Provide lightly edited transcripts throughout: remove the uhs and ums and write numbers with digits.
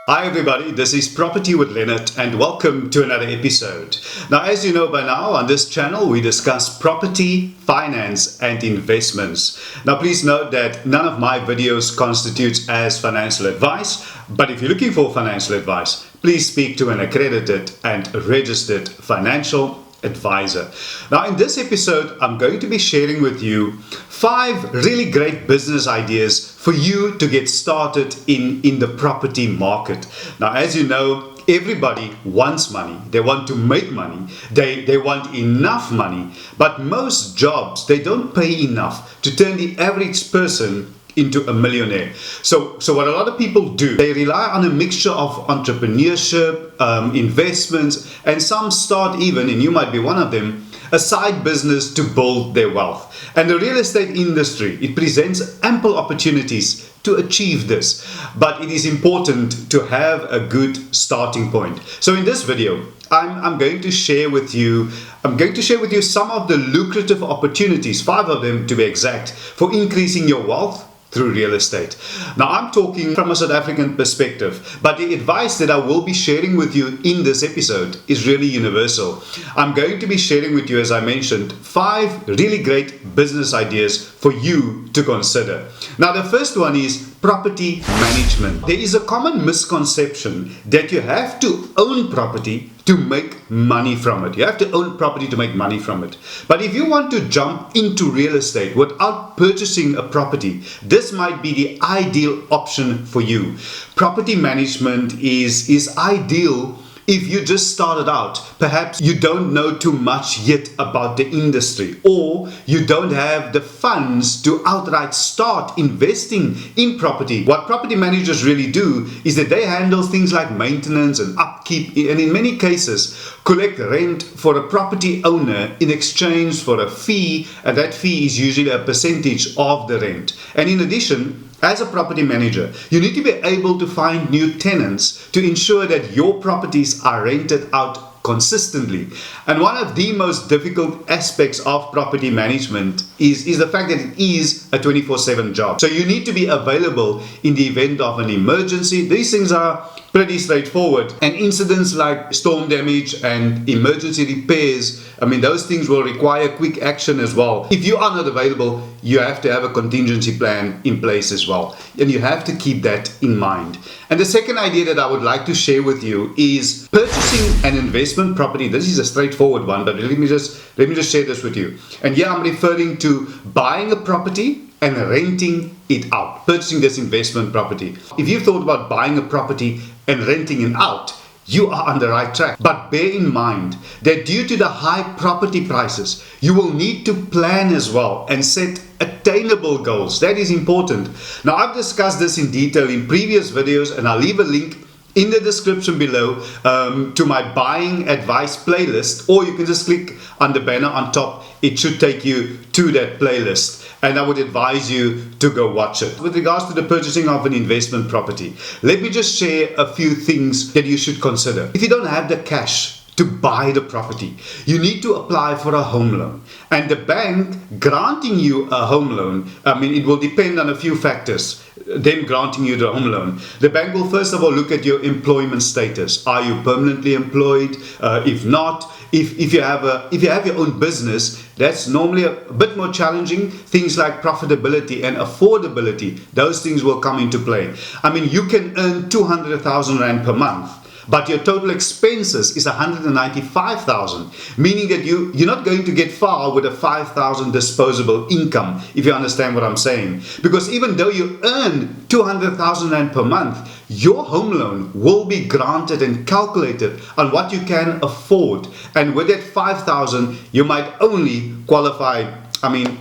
Hi everybody, this is Property with Leonard and welcome to another episode. Now, as you know by now, on this channel we discuss property, finance and investments. Now please note that none of my videos constitutes as financial advice, but if you're looking for financial advice, please speak to an accredited and registered financial advisor. Now in this episode, I'm going to be sharing with you 5 really great business ideas for you to get started in the property market. Now, as you know, everybody wants money. They want to make money. They want enough money. But most jobs, they don't pay enough to turn the average person into a millionaire. So what a lot of people do, they rely on a mixture of entrepreneurship, investments, and some start even, and you might be one of them, a side business to build their wealth. And the real estate industry, it presents ample opportunities to achieve this, but it is important to have a good starting point. So in this video, I'm going to share with you some of the lucrative opportunities, 5 of them to be exact, for increasing your wealth through real estate. Now I'm talking from a South African perspective, but the advice that I will be sharing with you in this episode is really universal. I'm going to be sharing with you, as I mentioned, 5 really great business ideas for you to consider. Now the first one is property management. There is a common misconception that you have to own property to make money from it. You have to own property to make money from it. But if you want to jump into real estate without purchasing a property, this might be the ideal option for you. Property management is ideal if you just started out. Perhaps you don't know too much yet about the industry, or you don't have the funds to outright start investing in property. What property managers really do is that they handle things like maintenance and upkeep, and in many cases collect rent for a property owner in exchange for a fee, and that fee is usually a percentage of the rent. And in addition, as a property manager, you need to be able to find new tenants to ensure that your properties are rented out consistently. And one of the most difficult aspects of property management is the fact that it is a 24/7 job. So you need to be available in the event of an emergency. These things are pretty straightforward, and incidents like storm damage and emergency repairs, those things will require quick action as well. If you are not available, you have to have a contingency plan in place as well, and you have to keep that in mind. And the second idea that I would like to share with you is purchasing an investment property. This is a straightforward one, but let me just share this with you. And here I'm referring to buying a property and renting it out, purchasing this investment property. If you've thought about buying a property and renting it out, you are on the right track. But bear in mind that due to the high property prices, you will need to plan as well and set attainable goals. That is important. Now, I've discussed this in detail in previous videos, and I'll leave a link in the description below to my buying advice playlist, or you can just click on the banner on top. It should take you to that playlist, and I would advise you to go watch it. With regards to the purchasing of an investment property, let me just share a few things that you should consider. If you don't have the cash to buy the property, you need to apply for a home loan. And the bank granting you a home loan, it will depend on a few factors, them granting you the home loan. The bank will first of all look at your employment status. Are you permanently employed? If not, if you have your own business, that's normally a bit more challenging. Things like profitability and affordability, those things will come into play. You can earn 200,000 Rand per month, but your total expenses is 195,000, meaning that you're not going to get far with a 5,000 disposable income, if you understand what I'm saying. Because even though you earn 200,000 Rand per month, your home loan will be granted and calculated on what you can afford. And with that 5,000, you might only qualify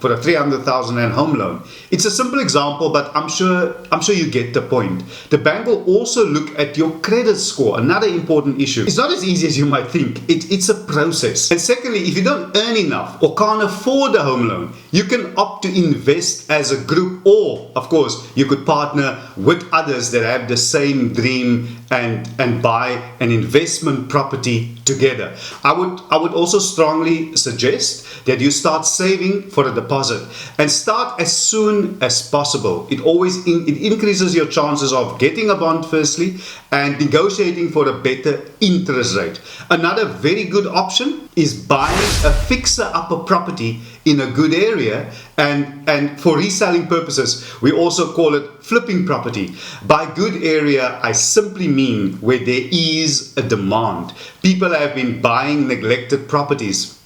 for a 300,000 Rand home loan. It's a simple example, but I'm sure you get the point. The bank will also look at your credit score, another important issue. It's not as easy as you might think. It's a process. And secondly, if you don't earn enough or can't afford a home loan, you can opt to invest as a group, or of course, you could partner with others that have the same dream and buy an investment property together. I would also strongly suggest that you start saving for a deposit deposit and start as soon as possible. It increases your chances of getting a bond firstly and negotiating for a better interest rate. Another very good option is buying a fixer-upper property in a good area, and for reselling purposes we also call it flipping property. By good area I simply mean where there is a demand. People have been buying neglected properties,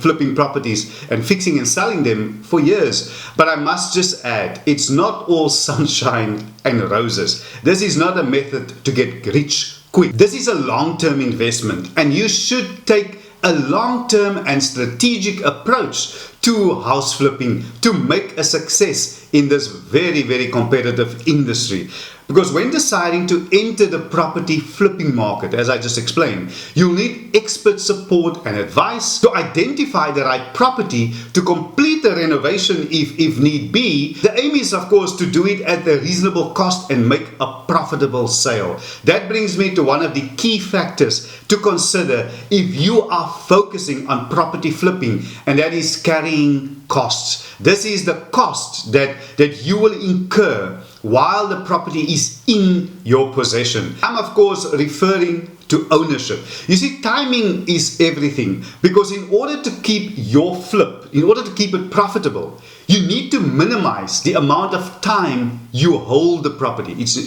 flipping properties and fixing and selling them for years. But I must just add, it's not all sunshine and roses. This is not a method to get rich quick. This is a long-term investment, and you should take a long-term and strategic approach to house flipping to make a success in this very, very competitive industry. Because when deciding to enter the property flipping market, as I just explained, you'll need expert support and advice to identify the right property to complete the renovation if need be. The aim is, of course, to do it at a reasonable cost and make a profitable sale. That brings me to one of the key factors to consider if you are focusing on property flipping, and that is carrying costs. This is the cost that you will incur while the property is in your possession. I'm of course referring to ownership. You see, timing is everything, because in order to keep your flip, in order to keep it profitable, you need to minimize the amount of time you hold the property. It's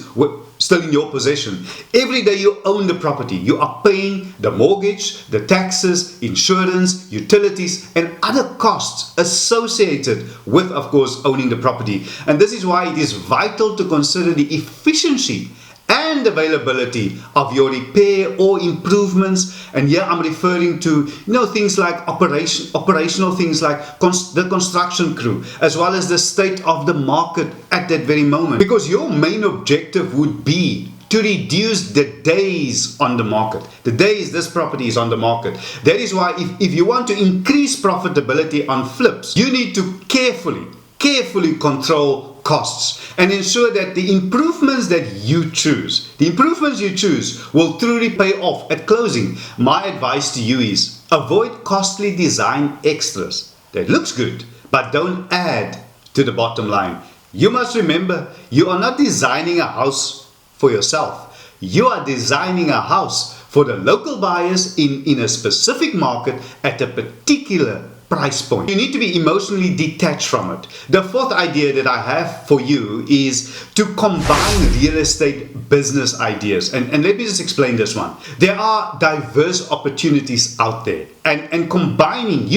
still in your possession. Every day you own the property, you are paying the mortgage, the taxes, insurance, utilities, and other costs associated with, of course, owning the property. And this is why it is vital to consider the efficiency and availability of your repair or improvements. And here I'm referring to things like operational things like the construction crew, as well as the state of the market at that very moment. Because your main objective would be to reduce the days on the market, the days this property is on the market. That is why if you want to increase profitability on flips, you need to carefully control costs and ensure that the improvements you choose will truly pay off at closing. My advice to you is avoid costly design extras that looks good but don't add to the bottom line. You must remember, you are not designing a house for yourself. You are designing a house for the local buyers in a specific market at a particular price point. You need to be emotionally detached from it. The fourth idea that I have for you is to combine real estate business ideas. And let me just explain this one. There are diverse opportunities out there. And combining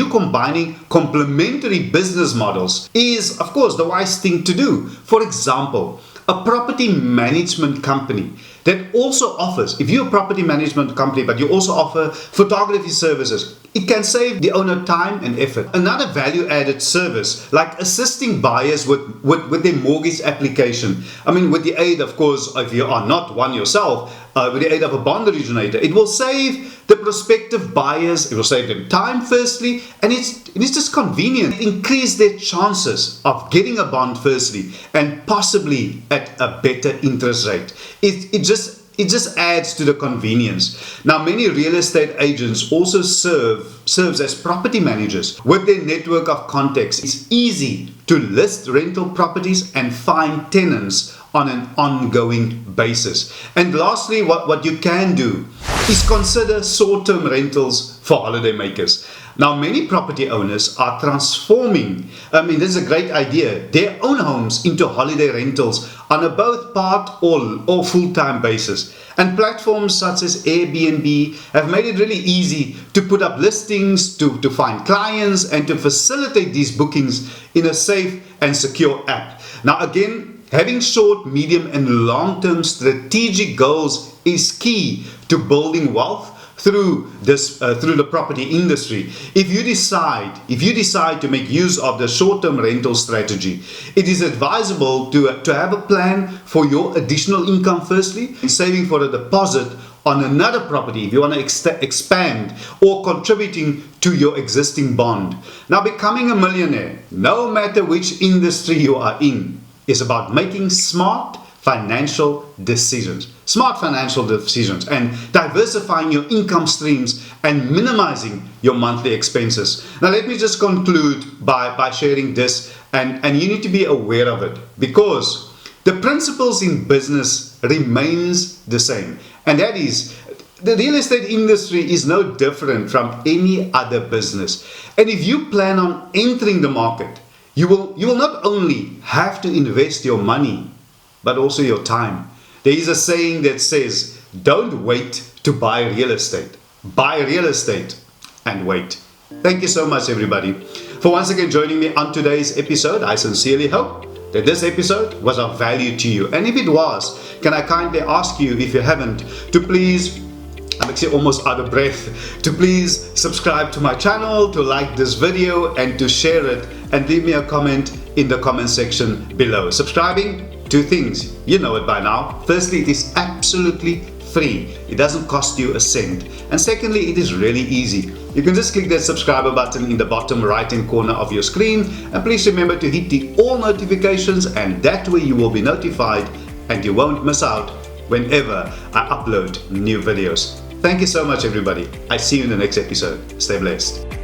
complementary business models is, of course, the wise thing to do. For example, a property management company that also offers, if you're a property management company but you also offer photography services, it can save the owner time and effort. Another value-added service, like assisting buyers with their mortgage application. With the aid, of course, if you are not one yourself, with the aid of a bond originator, it will save the prospective buyers, it will save them time firstly, and it's just convenient. It increases their chances of getting a bond firstly, and possibly at a better interest rate. It just adds to the convenience. Now, many real estate agents also serves as property managers. With their network of contacts, it's easy to list rental properties and find tenants on an ongoing basis. And lastly, what you can do is consider short-term rentals for holidaymakers. Now, many property owners are transforming, this is a great idea, their own homes into holiday rentals on a both part or full-time basis. And platforms such as Airbnb have made it really easy to put up listings, to find clients, and to facilitate these bookings in a safe and secure app. Now, again, having short, medium, and long-term strategic goals is key to building wealth through the property industry. If you decide to make use of the short-term rental strategy, it is advisable to have a plan for your additional income firstly, saving for a deposit on another property if you want to expand, or contributing to your existing bond. Now, becoming a millionaire, no matter which industry you are in, is about making smart financial decisions, smart financial decisions, and diversifying your income streams and minimizing your monthly expenses. Now, let me just conclude by sharing this, and you need to be aware of it, because the principles in business remains the same, and that is the real estate industry is no different from any other business. And if you plan on entering the market, you will not only have to invest your money, but also your time. There is a saying that says, don't wait to buy real estate. Buy real estate and wait. Thank you so much, everybody, for once again joining me on today's episode. I sincerely hope that this episode was of value to you. And if it was, can I kindly ask you, if you haven't, to please, I'm actually almost out of breath, to please subscribe to my channel, to like this video, and to share it, and leave me a comment in the comment section below. Subscribing, two things, you know it by now. Firstly, it is absolutely free. It doesn't cost you a cent. And secondly, it is really easy. You can just click that subscriber button in the bottom right hand corner of your screen, and please remember to hit the all notifications, and that way you will be notified and you won't miss out whenever I upload new videos. Thank you so much, everybody. I see you in the next episode. Stay blessed.